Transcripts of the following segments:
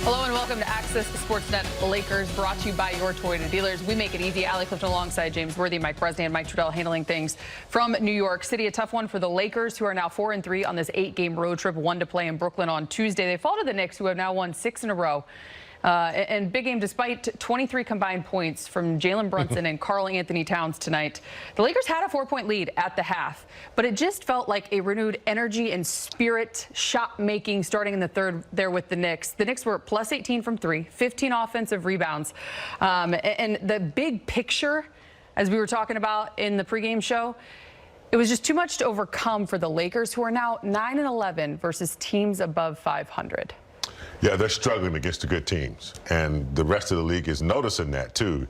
Hello and welcome to Access Sportsnet Lakers, brought to you by your Toyota dealers. We make it easy. Allie Clifton alongside James Worthy, Mike Bresnan, and Mike Trudell handling things from New York City. A tough one for the Lakers, who are now 4-3 on this 8-game road trip, one to play in Brooklyn on Tuesday. They fall to the Knicks, who have now won 6 in a row. And big game despite 23 combined points from Jalen Brunson and Karl Anthony Towns tonight. The Lakers had a 4-point lead at the half, but it just felt like a renewed energy and spirit, shot making starting in the third there with the Knicks. The Knicks were plus 18 from 3, 15 offensive rebounds. And the big picture, as we were talking about in the pregame show, it was just too much to overcome for the Lakers, who are now 9-11 versus teams above 500. Yeah, they're struggling against the good teams, and the rest of the league is noticing that too.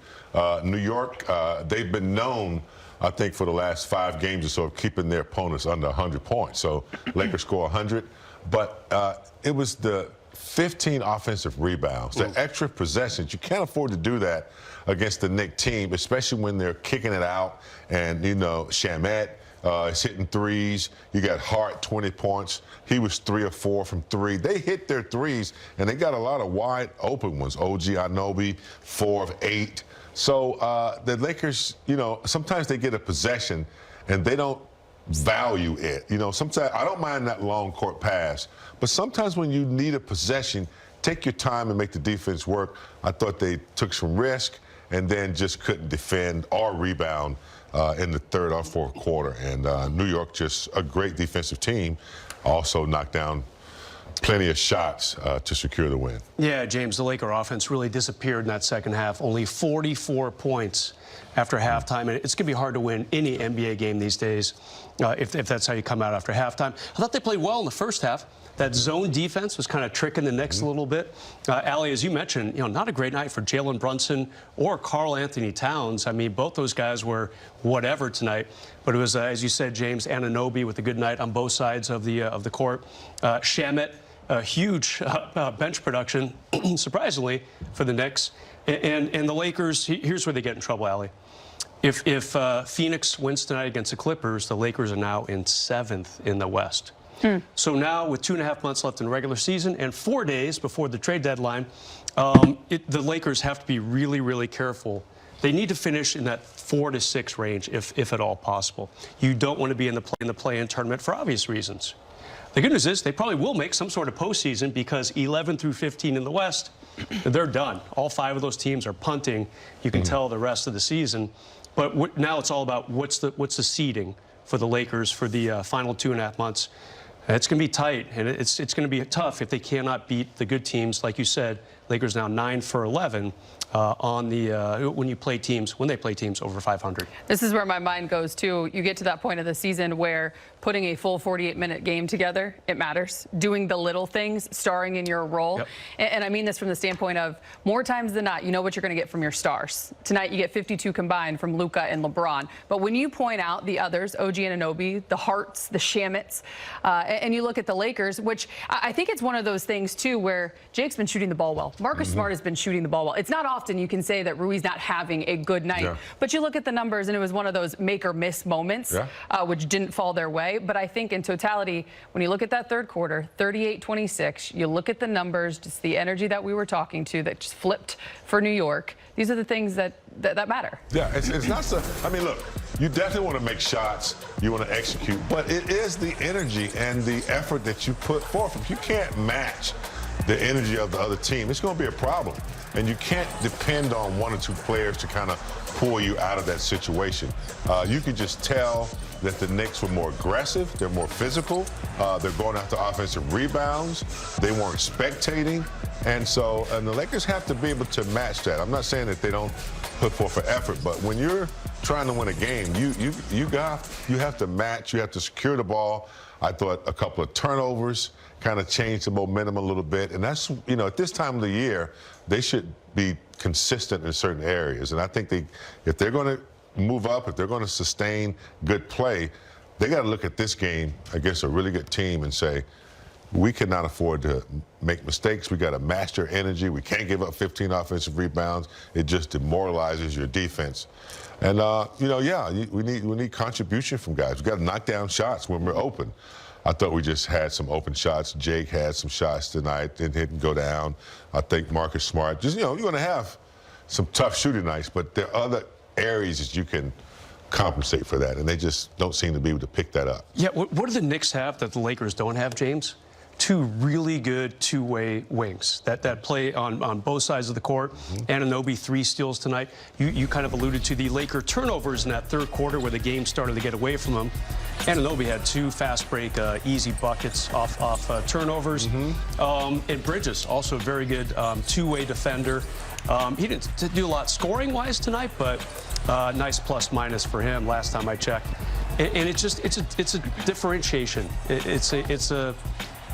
New York, they've been known, I think, for the last 5 games or so of keeping their opponents under 100 points. So Lakers score 100, but it was the 15 offensive rebounds, the extra possessions. You can't afford to do that against the Knicks team, especially when they're kicking it out, and, you know, Shamet is hitting threes. You got Hart, 20 points. He was 3 of 4 from 3. They hit their threes, and they got a lot of wide open ones. OG Anunoby, 4 of 8. So the Lakers, you know, sometimes they get a possession, and they don't value it. You know, sometimes I don't mind that long court pass, but sometimes when you need a possession, take your time and make the defense work. I thought they took some risk and then just couldn't defend or rebound in the third or fourth quarter. And New York, just a great defensive team, also knocked down plenty of shots to secure the win. Yeah, James, the Laker offense really disappeared in that second half. Only 44 points after halftime. And it's going to be hard to win any NBA game these days if that's how you come out after halftime. I thought they played well in the first half. That zone defense was kind of tricking the Knicks a little bit. Allie, as you mentioned, you know, not a great night for Jalen Brunson or Karl Anthony Towns. I mean, both those guys were whatever tonight. But it was, as you said, James, Anunoby with a good night on both sides of the court. Shamet, a huge bench production, surprisingly, for the Knicks. And the Lakers, here's where they get in trouble, Allie. If Phoenix wins tonight against the Clippers, the Lakers are now in 7th in the West. So now, with 2.5 months left in the regular season and 4 days before the trade deadline, the Lakers have to be really, really careful. They need to finish in that 4 to 6 range, if at all possible. You don't want to be in the play-in tournament for obvious reasons. The good news is they probably will make some sort of postseason, because 11 through 15 in the West, they're done. All 5 of those teams are punting. You can tell the rest of the season. But now it's all about what's the seeding for the Lakers for the final 2.5 months. It's going to be tight, and it's going to be tough if they cannot beat the good teams. Like you said, Lakers now 9 for 11 on the when they play teams over 500. This is where my mind goes too. You get to that point of the season where putting a full 48-minute game together, it matters. Doing the little things, starring in your role. Yep. And I mean this from the standpoint of, more times than not, you know what you're going to get from your stars. Tonight you get 52 combined from Luka and LeBron. But when you point out the others, OG Anunoby, the Harts, the Shamets, and you look at the Lakers, which I think it's one of those things too where Jake's been shooting the ball well. Marcus Smart has been shooting the ball well. It's not often you can say that Rui's not having a good night. But you look at the numbers, and it was one of those make or miss moments, which didn't fall their way. But I think in totality, when you look at that third quarter, 38-26, you look at the numbers, just the energy that we were talking to that just flipped for New York. These are the things that matter. Yeah, it's not so. I mean, look, you definitely want to make shots, you want to execute, but it is the energy and the effort that you put forth. If you can't match the energy of the other team, it's going to be a problem. And you can't depend on 1 or 2 players to kind of pull you out of that situation. You could just tell that the Knicks were more aggressive, they're more physical, they're going after offensive rebounds, they weren't spectating, and the Lakers have to be able to match that. I'm not saying that they don't put forth an effort, but when you're trying to win a game, you have to match, you have to secure the ball. I thought a couple of turnovers kind of changed the momentum a little bit, and that's, you know, at this time of the year, they should be consistent in certain areas. And I think if they're going to move up, if they're going to sustain good play, they got to look at this game against a really good team and say, we cannot afford to make mistakes. We got to match their energy. We can't give up 15 offensive rebounds. It just demoralizes your defense. And, you know, yeah, we need contribution from guys. We got to knock down shots when we're open. I thought we just had some open shots. Jake had some shots tonight, didn't go down. I think Marcus Smart, just, you're going to have some tough shooting nights, but there are other areas that you can compensate for that, and they just don't seem to be able to pick that up. Yeah, what do the Knicks have that the Lakers don't have, James? Two really good two-way wings that play on both sides of the court. Anunoby, 3 steals tonight. You kind of alluded to the Laker turnovers in that third quarter where the game started to get away from them. Anunoby had 2 fast break, easy buckets off turnovers. And Bridges, also a very good two-way defender. He didn't do a lot scoring-wise tonight, but nice plus-minus for him last time I checked. And it's a differentiation.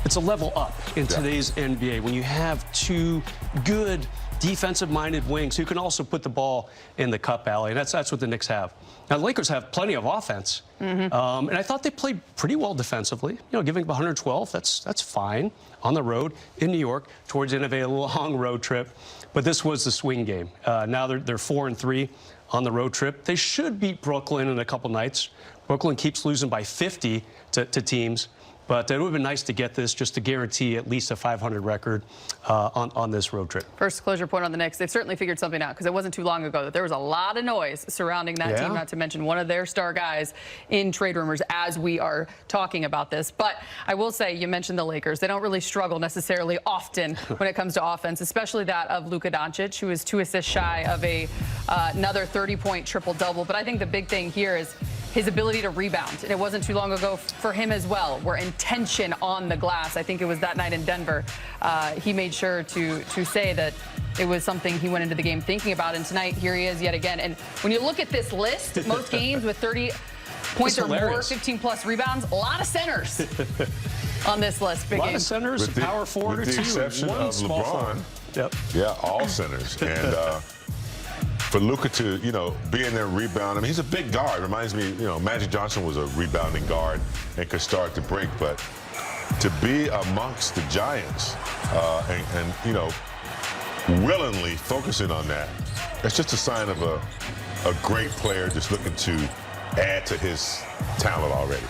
It's a level up in today's NBA when you have 2 good defensive-minded wings who can also put the ball in the cup alley. And that's what the Knicks have. Now, the Lakers have plenty of offense. And I thought they played pretty well defensively. Giving up 112, that's fine on the road in New York towards the end of a long road trip. But this was the swing game. Now they're 4-3 on the road trip. They should beat Brooklyn in a couple nights. Brooklyn keeps losing by 50 to teams. But it would have been nice to get this just to guarantee at least a 500 record on this road trip. First closure point on the Knicks. They've certainly figured something out because it wasn't too long ago that there was a lot of noise surrounding that team, not to mention one of their star guys in trade rumors as we are talking about this. But I will say, you mentioned the Lakers. They don't really struggle necessarily often when it comes to offense, especially that of Luka Doncic, who is 2 assists shy of another 30-point triple-double. But I think the big thing here is his ability to rebound. And it wasn't too long ago for him as well, where intention on the glass. I think it was that night in Denver. He made sure to say that it was something he went into the game thinking about. And tonight, here he is yet again. And when you look at this list, most games with 30 points or more, 15-plus rebounds, a lot of centers on this list. Big a lot game. of centers, power forward or 2, with the exception and 1 of small LeBron. forward. Yep. Yeah, all centers. And for Luka to, be in there and rebound, I mean, he's a big guard. Reminds me, Magic Johnson was a rebounding guard and could start to break. But to be amongst the Giants and willingly focusing on that, that's just a sign of a great player just looking to add to his talent already.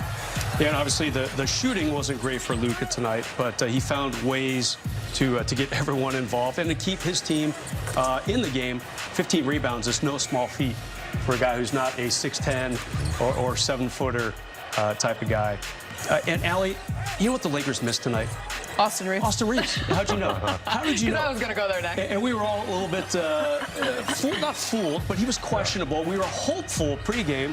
Yeah, and obviously the shooting wasn't great for Luka tonight, but he found ways to get everyone involved and to keep his team in the game. 15 rebounds is no small feat for a guy who's not a 6'10" or 7-footer type of guy. And Allie, you know what the Lakers missed tonight? Austin Reeves. Austin Reeves. How'd you know? How did you know? I was going to go there next. And we were all a little bit, not fooled, but he was questionable. We were hopeful pregame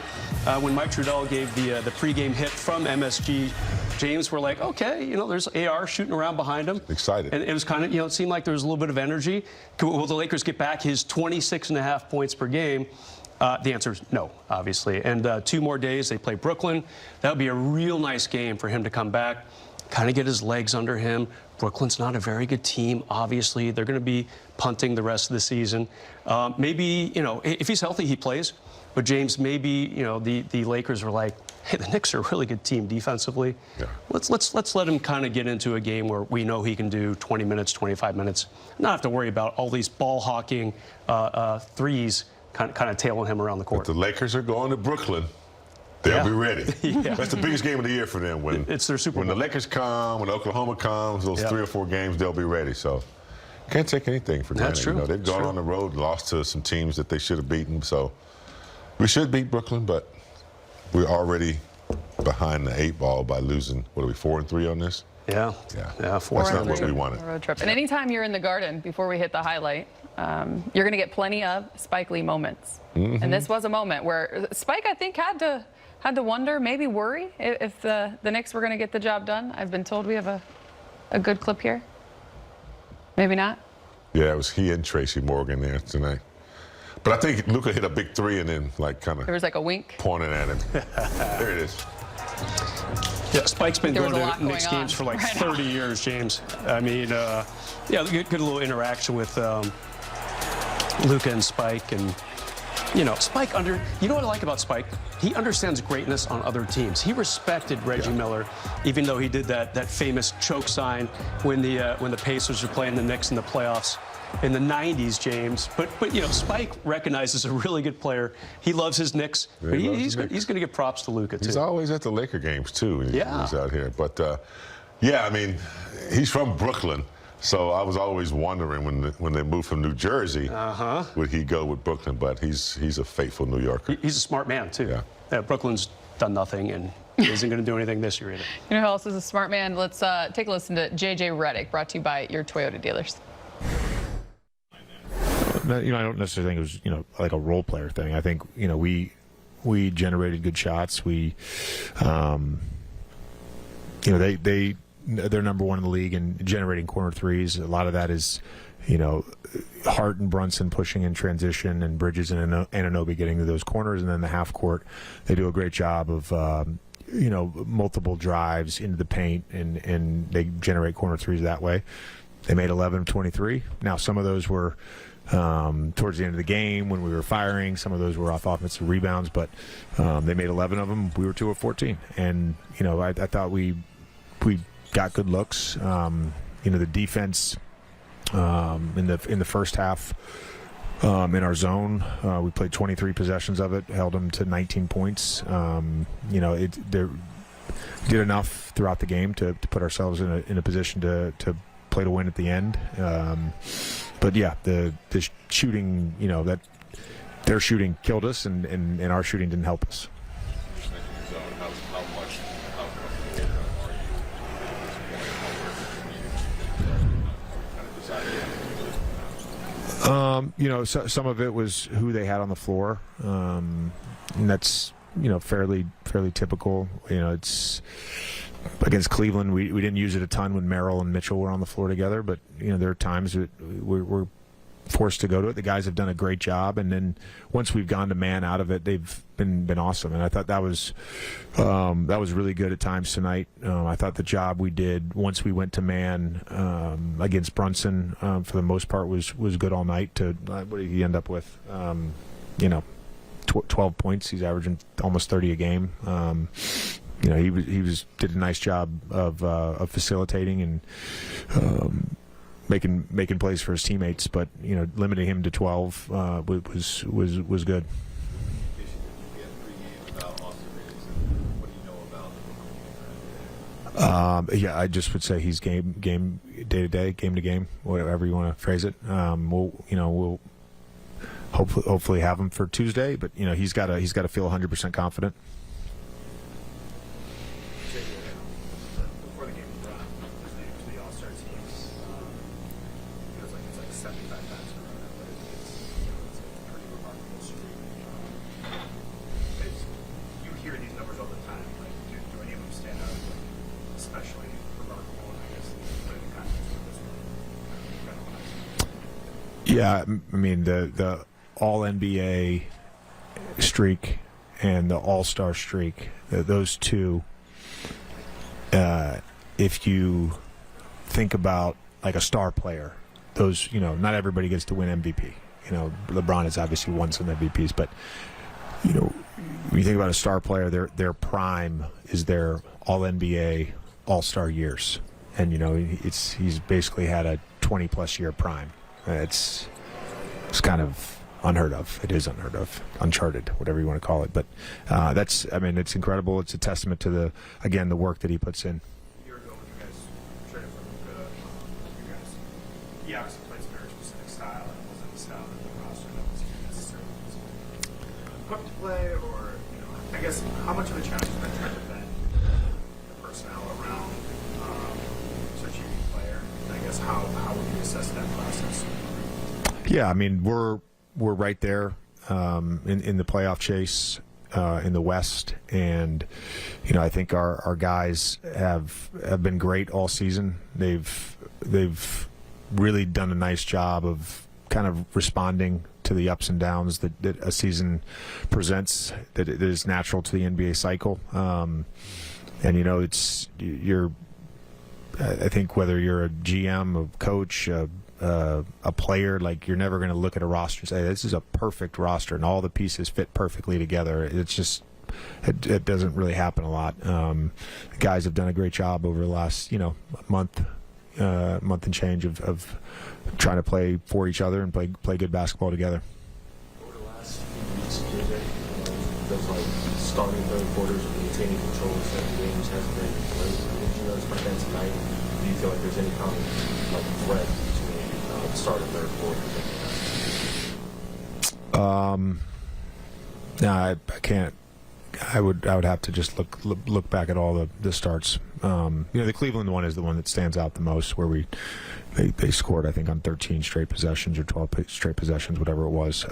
when Mike Trudell gave the pregame hit from MSG. James were like, okay, there's AR shooting around behind him. Excited. And it was kind of, it seemed like there was a little bit of energy. Will the Lakers get back his 26.5 points per game? The answer is no, obviously. And 2 more days, they play Brooklyn. That would be a real nice game for him to come back, kind of get his legs under him. Brooklyn's not a very good team, obviously. They're going to be punting the rest of the season. Maybe, if he's healthy, he plays. But, James, maybe, the Lakers were like, hey, the Knicks are a really good team defensively. Yeah. Let's let him kind of get into a game where we know he can do 20 minutes, 25 minutes. Not have to worry about all these ball-hawking threes kind of tailing him around the court. If the Lakers are going to Brooklyn, they'll be ready. That's the biggest game of the year for them. When it's their Super Bowl. When the Lakers come, when Oklahoma comes, those 3 or 4 games, they'll be ready. So can't take anything for granted. That's true. They've gone on the road, lost to some teams that they should have beaten. So we should beat Brooklyn, but we're already behind the 8 ball by losing, what are we, 4-3 on this? Yeah, 4-3. That's not what we wanted. Road trip. And anytime you're in the Garden, before we hit the highlight, you're going to get plenty of Spike Lee moments. And this was a moment where Spike, I think, had to wonder, maybe worry, if the Knicks were going to get the job done. I've been told we have a good clip here. Maybe not. Yeah, it was he and Tracy Morgan there tonight. But I think Luka hit a big 3 and then, kind of... There was like a wink. Pointing at him. There it is. Yeah, Spike's been going to Knicks games for like 30 years, James. I mean, good little interaction with Luka and Spike. And, Spike you know what I like about Spike? he understands greatness on other teams. He respected Reggie Miller, even though he did that famous choke sign when the Pacers were playing the Knicks in the playoffs in the 90s, James. But you know, Spike recognizes a really good player. He loves his Knicks. Yeah, but he's going to give props to Luka, too. He's always at the Laker games, too, when Yeah. he's out here. But, yeah, I mean, he's from Brooklyn. So I was always wondering when they moved from New Jersey, would he go with Brooklyn? But he's a faithful New Yorker. He's a smart man, too. Yeah. Brooklyn's done nothing, and he isn't going to do anything this year either. You know who else is a smart man? Let's take a listen to J.J. Redick, brought to you by your Toyota dealers. You know, I don't necessarily think it was, you know, like a role player thing. I think, you know, we generated good shots. We, you know, they're number one in the league in generating corner threes. A lot of that is, you know, Hart and Brunson pushing in transition, and Bridges and Anunoby getting to those corners, and then the half court. They do a great job of, you know, multiple drives into the paint, and they generate corner threes that way. They made 11 of 23. Now, some of those were towards the end of the game when we were firing. Some of those were off offensive rebounds, but they made 11 of them. We were 2 of 14. And, you know, I thought we got good looks. You know, the defense in the first half in our zone, we played 23 possessions of it, held them to 19 points. You know, they did enough throughout the game to put ourselves in a position to play to win at the end. But yeah, the shooting, you know, that their shooting killed us, and our shooting didn't help us. You know, some of it was who they had on the floor, and that's, you know, fairly typical. You know, it's against Cleveland, we didn't use it a ton when Merrill and Mitchell were on the floor together, but, you know, there are times that we're forced to go to it. The guys have done a great job, and then once we've gone to man out of it, they've been awesome. And I thought that was really good at times tonight. I thought the job we did once we went to man against Brunson, for the most part, was good all night. To what did he end up with? You know, 12 points. He's averaging almost 30 a game. You know, he did a nice job of facilitating and making plays for his teammates, but, you know, limiting him to 12 was good. Yeah, I just would say he's game day to day, game to game, whatever you want to phrase it. We'll hopefully have him for Tuesday, but, you know, he's got to feel 100% confident. Before the game, LeBron was named to the All-Star team. It was like 75 times in a row, but it's a pretty remarkable streak. You hear these numbers all the time. Like, do any of them stand out as like especially remarkable? And I guess put it in context with this one. Yeah, I mean the All-NBA streak and the All-Star streak, those two. If you think about like a star player, those, you know, not everybody gets to win MVP. You know, LeBron has obviously won some MVPs, but, you know, when you think about a star player, their prime is their All-NBA, All-Star years, and, you know, he's basically had a 20-plus year prime. It's kind of unheard of. It is unheard of, uncharted, whatever you want to call it. But I mean, it's incredible. It's a testament to the work that he puts in. A year ago when you guys traded for Luka, he obviously plays a very specific style, and it wasn't the style that the roster that was here necessarily was equipped to play, or, you know, I guess how much of a challenge has been trying to bend the personnel around such a unique player? And I guess how would you assess that process? Yeah, I mean, we're right there in the playoff chase in the West, and, you know, I think our guys have been great all season. They've really done a nice job of kind of responding to the ups and downs that a season presents, that is natural to the NBA cycle. And, you know, I think whether you're a GM, a coach, a player, like, you're never going to look at a roster and say this is a perfect roster and all the pieces fit perfectly together. It's just it doesn't really happen a lot. Guys have done a great job over the last month and change of trying to play for each other and play good basketball together. Over the last few weeks, those starting third quarters of maintaining control of certain games hasn't been great. Did you notice by then tonight? Do you feel like there's any common thread between the start and third quarter? No, I can't. I would have to just look back at all the starts. The Cleveland one is the one that stands out the most, where they scored, I think, on 13 straight possessions or 12 straight possessions, whatever it was.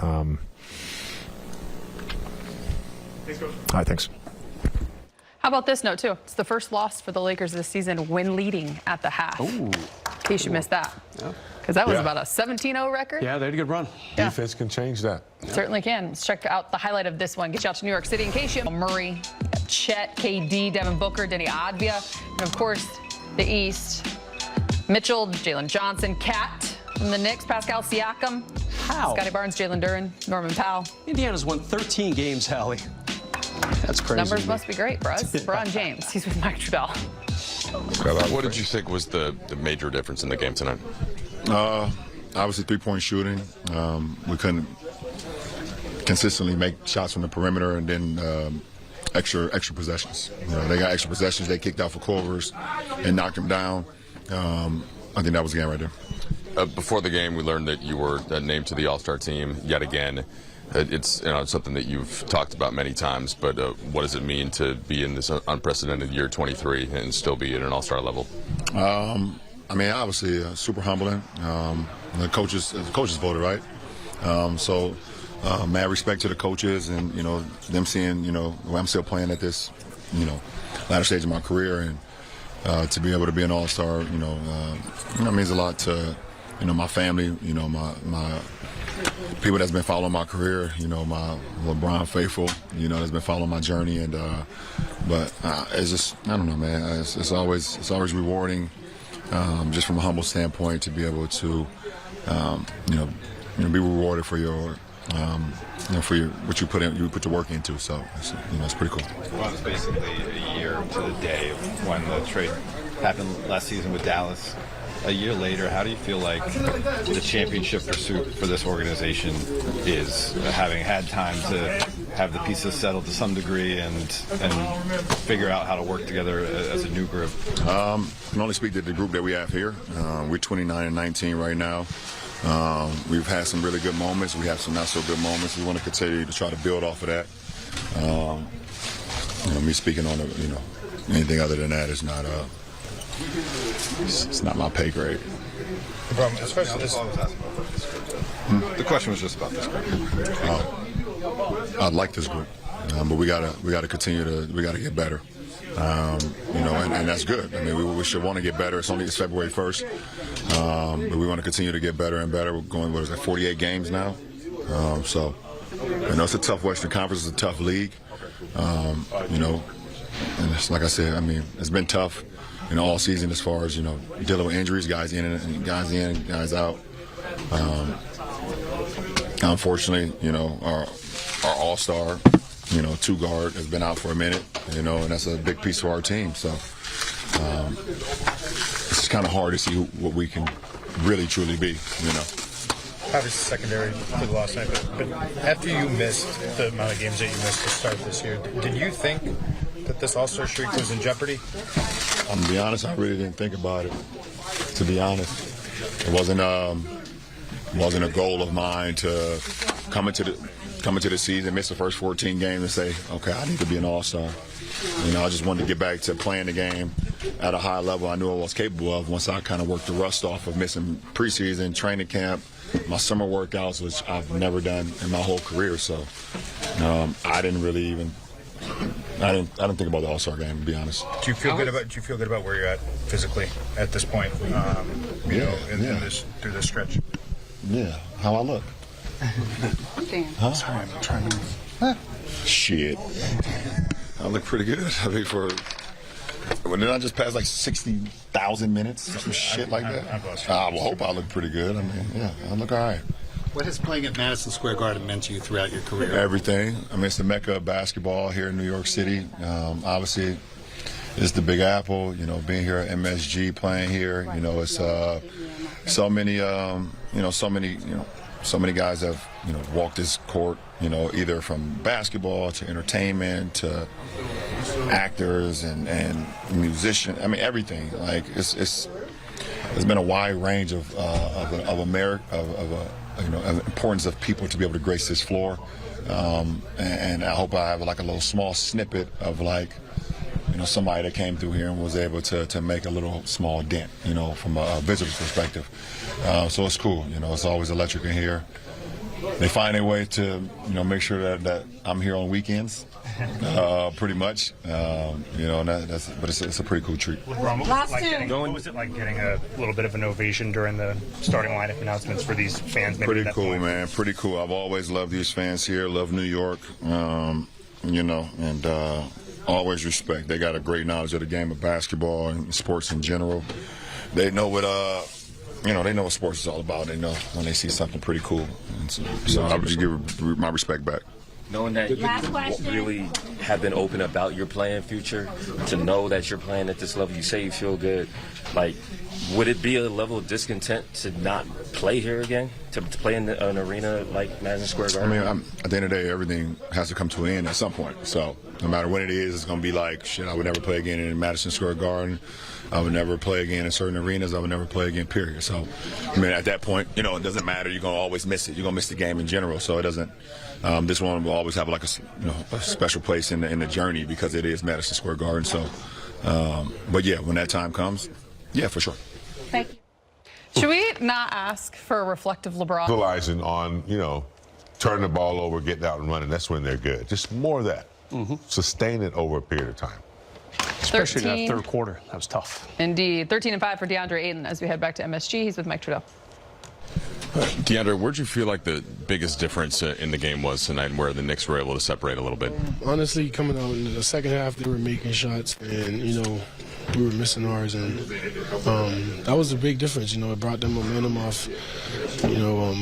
Thanks, Coach. All right, thanks. How about this note, too? It's the first loss for the Lakers this season when leading at the half. Ooh. In case you missed that. Because that was about a 17-0 record. Yeah, they had a good run. Yeah. Defense can change that. Certainly can. Let's check out the highlight of this one. Get you out to New York City in case you Murray, Chet, KD, Devin Booker, Denny Advia, and of course the East. Mitchell, Jalen Johnson, Cat from the Knicks, Pascal Siakam, Scotty Barnes, Jalen Duren, Norman Powell. Indiana's won 13 games, Hallie. That's crazy. Numbers must be great, Bruce. LeBron James. He's with Mike Trudell. What did you think was the major difference in the game tonight? Obviously, three-point shooting. We couldn't consistently make shots from the perimeter, and then extra possessions. They got extra possessions. They kicked out for Culver's and knocked him down. I think that was the game right there. Before the game, we learned that you were named to the All-Star team yet again. It's something that you've talked about many times, but what does it mean to be in this unprecedented year 23 and still be at an All-Star level? Obviously, super humbling. The coaches voted, right? Mad respect to the coaches, and them seeing I'm still playing at this latter stage of my career, and to be able to be an All-Star, means a lot to my family, my people that's been following my career, my LeBron faithful, that's been following my journey, and but it's just, I don't know, man. It's always rewarding, just from a humble standpoint, to be able to, be rewarded for your, what you put the work into. So it's pretty cool. Well, it's basically a year to the day of when the trade happened last season with Dallas. A year later, how do you feel like the championship pursuit for this organization is, having had time to have the pieces settled to some degree and figure out how to work together as a new group? I can only speak to the group that we have here. We're 29-19 right now. We've had some really good moments. We have some not so good moments. We want to continue to try to build off of that. Me speaking on anything other than that is not it's not my pay grade. The question was just about this group. I like this group, but we gotta continue to get better. And that's good. We should want to get better. It's February 1st, but we want to continue to get better and better. We're going 48 games now, so it's a tough Western Conference. It's a tough league, and it's, like I said, it's been tough all season as far as dealing with injuries, guys in, guys out. Unfortunately, our all-star, two guard has been out for a minute, and that's a big piece of our team. So it's kind of hard to see what we can really truly be. Obviously secondary to the last night, but after you missed the amount of games that you missed to start this year, did you think that this All-Star streak was in jeopardy? I'm gonna be honest, I really didn't think about it. To be honest, it wasn't a goal of mine to come into the season, miss the first 14 games, and say, okay, I need to be an All-Star. I just wanted to get back to playing the game at a high level I knew I was capable of once I kind of worked the rust off of missing preseason, training camp, my summer workouts, which I've never done in my whole career. So I didn't really even. I didn't think about the All-Star game, to be honest. Do you feel good about where you're at physically at this point? Through this stretch. Yeah, how I look. Dan. Huh? Sorry, I'm trying to. Shit. I look pretty good. Did I just pass like 60,000 minutes? Some shit like that? I hope I look pretty good. I look all right. What has playing at Madison Square Garden meant to you throughout your career? Everything. I mean, it's the mecca of basketball here in New York City. Obviously, it's the Big Apple. You know, being here at MSG, playing here. You know, it's so many guys have walked this court. You know, either from basketball to entertainment to actors and musicians. I mean, everything. Like it's been a wide range of importance of people to be able to grace this floor, and I hope I have like a little small snippet of somebody that came through here and was able to make a little small dent, from a visitor's perspective. So it's cool. It's always electric in here. They find a way to make sure that I'm here on weekends, pretty much. But it's a pretty cool treat. LeBron, what was it like getting a little bit of an ovation during the starting lineup announcements for these fans? Pretty cool, man. Pretty cool. I've always loved these fans here. Love New York. And always respect. They got a great knowledge of the game of basketball and sports in general. They know what they know what sports is all about. They know when they see something pretty cool. And so I would just give my respect back. Knowing that you really have been open about your playing future, to know that you're playing at this level, you say you feel good. Like, would it be a level of discontent to not play here again, to play in an arena like Madison Square Garden? I mean, at the end of the day, everything has to come to an end at some point. So no matter what it is, it's going to be like, shit, I would never play again in Madison Square Garden. I would never play again in certain arenas. I would never play again, period. So, I mean, at that point, it doesn't matter. You're going to always miss it. You're going to miss the game in general. So it doesn't this one will always have like a special place in the journey because it is Madison Square Garden. So, but yeah, when that time comes, yeah, for sure. Thank you. Should we not ask for a reflective LeBron? Capitalizing on, turning the ball over, getting out and running. That's when they're good. Just more of that. Sustain it over a period of time. Especially in that third quarter. That was tough. Indeed. 13-5 for DeAndre Ayton as we head back to MSG. He's with Mike Trudell. DeAndre, where'd you feel like the biggest difference in the game was tonight, where the Knicks were able to separate a little bit? Honestly, coming out in the second half, they were making shots, and we were missing ours, and that was a big difference. It brought them momentum off,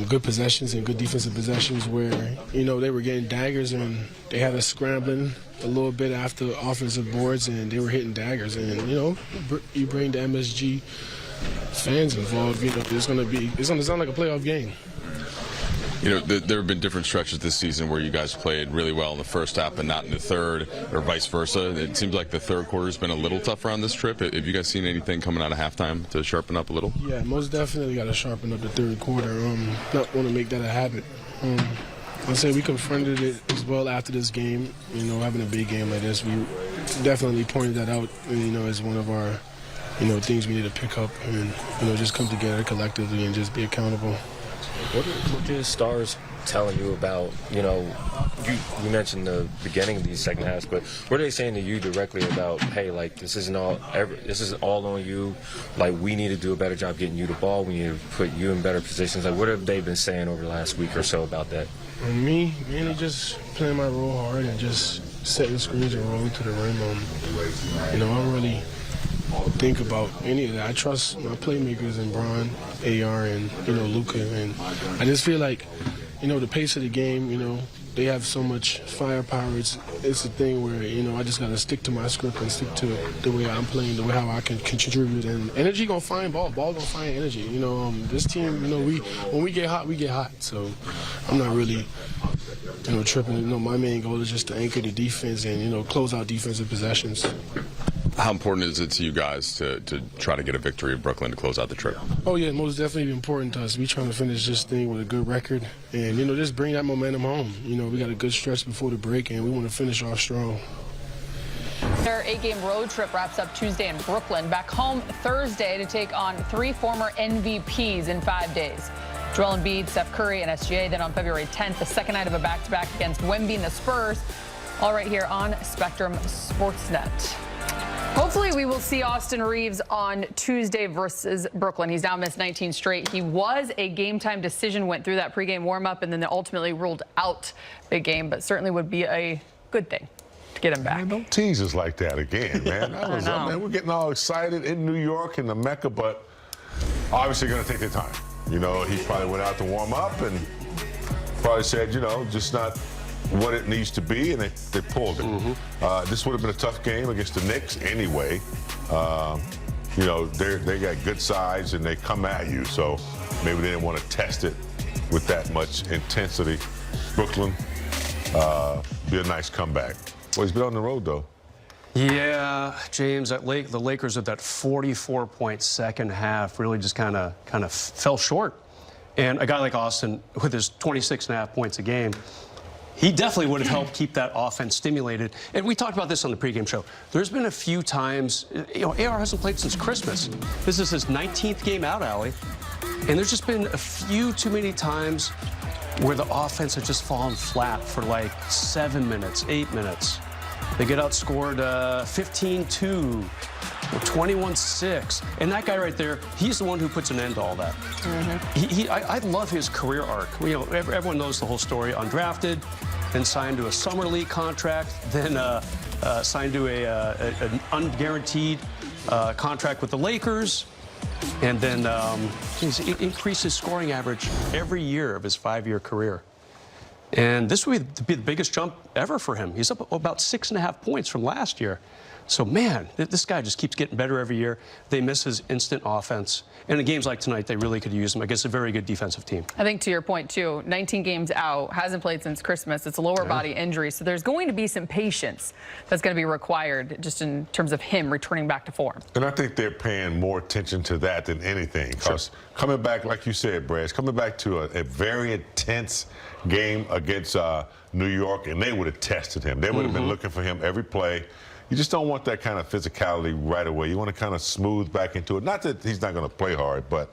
good possessions and good defensive possessions where they were getting daggers and they had us scrambling a little bit after offensive boards, and they were hitting daggers. And you bring the MSG fans involved, it's gonna sound like a playoff game. There have been different stretches this season where you guys played really well in the first half but not in the third, or vice versa. It seems like the third quarter has been a little tougher on this trip. Have you guys seen anything coming out of halftime to sharpen up a little? Yeah, most definitely got to sharpen up the third quarter. Not want to make that a habit. I'll say we confronted it as well after this game. Having a big game like this, we definitely pointed that out, as one of our things we need to pick up and just come together collectively and just be accountable. What are the stars telling you about, you mentioned the beginning of these second halves, but what are they saying to you directly about, hey, like, this isn't all on you, like, we need to do a better job getting you the ball, we need to put you in better positions? Like, what have they been saying over the last week or so about that? Me, mainly just playing my role hard and just setting screens and rolling to the rim. I don't really think about any of that. I trust my playmakers and Bron, AR, and Luka, and I just feel like the pace of the game. They have so much firepower. It's a thing where I just gotta stick to my script and stick to the way I'm playing, the way how I can contribute. And energy gonna find ball gonna find energy. This team, when we get hot, we get hot. So I'm not really tripping. My main goal is just to anchor the defense and close out defensive possessions. How important is it to you guys to try to get a victory in Brooklyn to close out the trip? Oh, yeah, most definitely important to us. We trying to finish this thing with a good record and, just bring that momentum home. We got a good stretch before the break, and we want to finish off strong. Their 8-game road trip wraps up Tuesday in Brooklyn. Back home Thursday to take on 3 former MVPs in 5 days. Joel Embiid, Steph Curry, and SGA. Then on February 10th, the second night of a back-to-back against Wemby and the Spurs. All right here on Spectrum Sportsnet. Hopefully we will see Austin Reeves on Tuesday versus Brooklyn. He's now missed 19 straight. He was a game-time decision, went through that pregame warm-up, and then they ultimately ruled out the game, but certainly would be a good thing to get him back. Man, don't tease us like that again, man. I know. Man, we're getting all excited in New York in the Mecca, but obviously going to take their time. You know, he probably went out to warm up and probably said, you know, just not what it needs to be, and they pulled it. This would have been a tough game against the Knicks anyway. You know, they got good size and they come at you, so maybe they didn't want to test it with that much intensity. Brooklyn, be a nice comeback. Well, he's been on the road, though. Yeah, James, the Lakers at that 44-point second half really just kind of fell short. And a guy like Austin, with his 26.5 points a game, he definitely would have helped keep that offense stimulated. And we talked about this on the pregame show. There's been a few times, you know, AR hasn't played since Christmas. This is his 19th game out, Allie. And there's just been a few too many times where the offense has just fallen flat for like 7 minutes, 8 minutes. They get outscored 15-2, 21-6. And that guy right there, he's the one who puts an end to all that. I love his career arc. You know, everyone knows the whole story. Undrafted, then signed to a summer league contract, then signed to an unguaranteed contract with the Lakers, and then he's increased his scoring average every year of his 5-year career. And this would be the biggest jump ever for him. He's up about 6.5 points from last year. So, man, this guy just keeps getting better every year. They miss his instant offense. And in games like tonight, they really could use him against a very good defensive team. I think to your point, too, 19 games out, hasn't played since Christmas. It's a lower body injury. So there's going to be some patience that's going to be required just in terms of him returning back to form. And I think they're paying more attention to that than anything. Because coming back, like you said, Brad, coming back to a very intense game against New York, and they would have tested him. They would have been looking for him every play. You just don't want that kind of physicality right away. You want to kind of smooth back into it. Not that he's not going to play hard, but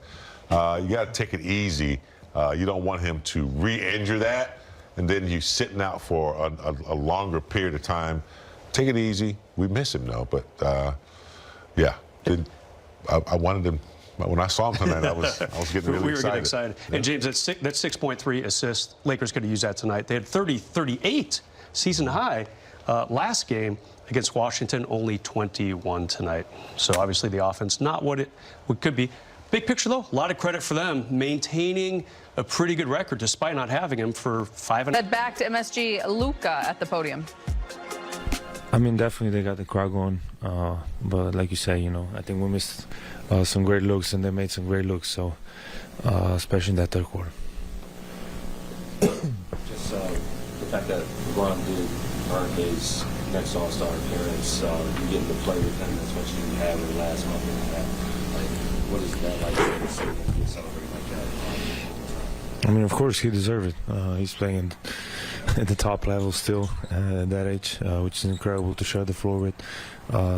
you got to take it easy. You don't want him to re-injure that, and then you sitting out for a longer period of time. Take it easy. We miss him, though. But, yeah, I wanted him. When I saw him tonight, I was getting really excited. We were getting excited. Yeah. And, James, that 6.3 assists, Lakers could have used that tonight. They had 38 season high last game. Against Washington, only 21 tonight. So obviously the offense not what it could be. Big picture, though, a lot of credit for them maintaining a pretty good record despite not having him for 5.5. Head back to MSG, Luka at the podium. I mean, definitely they got the crowd going. But like you say, you know, I think we missed some great looks and they made some great looks. So especially in that third quarter. Just the fact that LeBron did earn his next All-Star appearance, you getting to play with him as much as you have in the last month and a half. Like, what is that like to celebrate like that? I mean, of course, he deserves it. He's playing at the top level still at that age, which is incredible to share the floor with.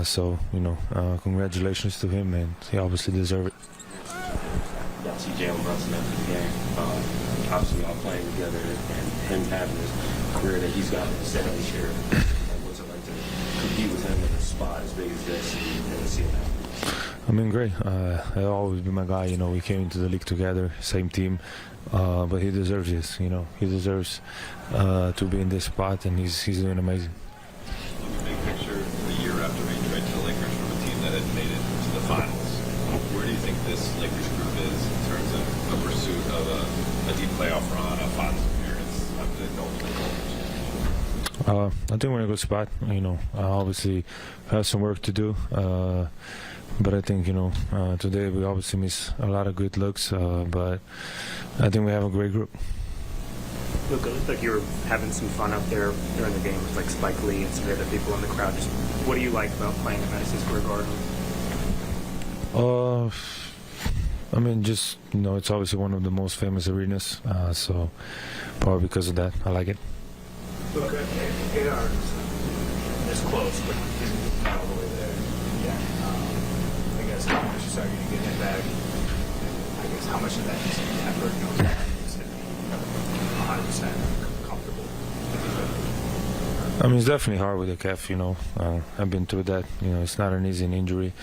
So, you know, congratulations to him, and he obviously deserves it. Yeah, see Jalen Brunson after the game. Obviously, all playing together, and him having this career that he's got set up this year. What's it like to compete with him in a spot as big as this and see him happen? I mean, great. He'll always be my guy. You know, we came into the league together, same team. But he deserves this. You know, he deserves to be in this spot, and he's doing amazing. Big picture, a year after being traded to the Lakers from a team that had made it to the finals, where do you think this Lakers group is in terms of a pursuit of a deep playoff run, a finals appearance, of the ultimate goal? I think we're in a good spot. You know, obviously have some work to do. But I think, you know, today we obviously miss a lot of good looks, but I think we have a great group. Luka, it looked like you were having some fun up there during the game with like Spike Lee and some of the other people in the crowd. Just what do you like about playing at Madison Square Garden? I mean, just, you know, it's obviously one of the most famous arenas, so probably because of that, I like it. Luka, AR is close, but he's not all the way there. Yeah. I guess how much is you to get him back? I guess how much of that is effort goes on to be 100% comfortable? I mean, it's definitely hard with the calf, you know. I've been through that. You know, it's not an easy injury.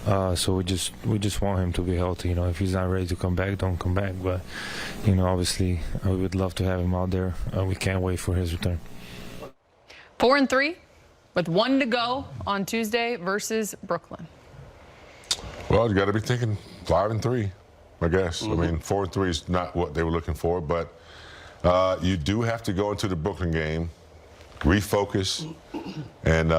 So we just want him to be healthy. You know, if he's not ready to come back, don't come back. But, you know, obviously, we would love to have him out there. We can't wait for his return. 4-3 with 1 to go on Tuesday versus Brooklyn. Well, you got to be thinking 5-3. I guess. I mean, 4-3 is not what they were looking for, but you do have to go into the Brooklyn game, refocus, and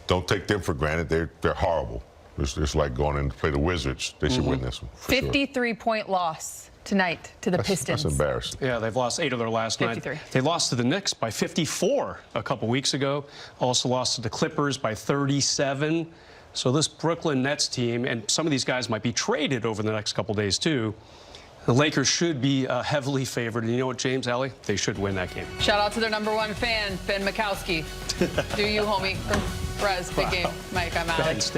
don't take them for granted. They're horrible. It's like going in to play the Wizards. They should win this one. 53-point loss tonight to the Pistons. That's embarrassing. Yeah, they've lost 8 of their last 53. 9. They lost to the Knicks by 54 a couple weeks ago. Also lost to the Clippers by 37. So this Brooklyn Nets team, and some of these guys might be traded over the next couple days too. The Lakers should be heavily favored. And you know what, James, Allie? They should win that game. Shout out to their #1 fan, Ben Mikowski. Do you, homie? From Rez, big game. Mike, I'm Allie. Thanks.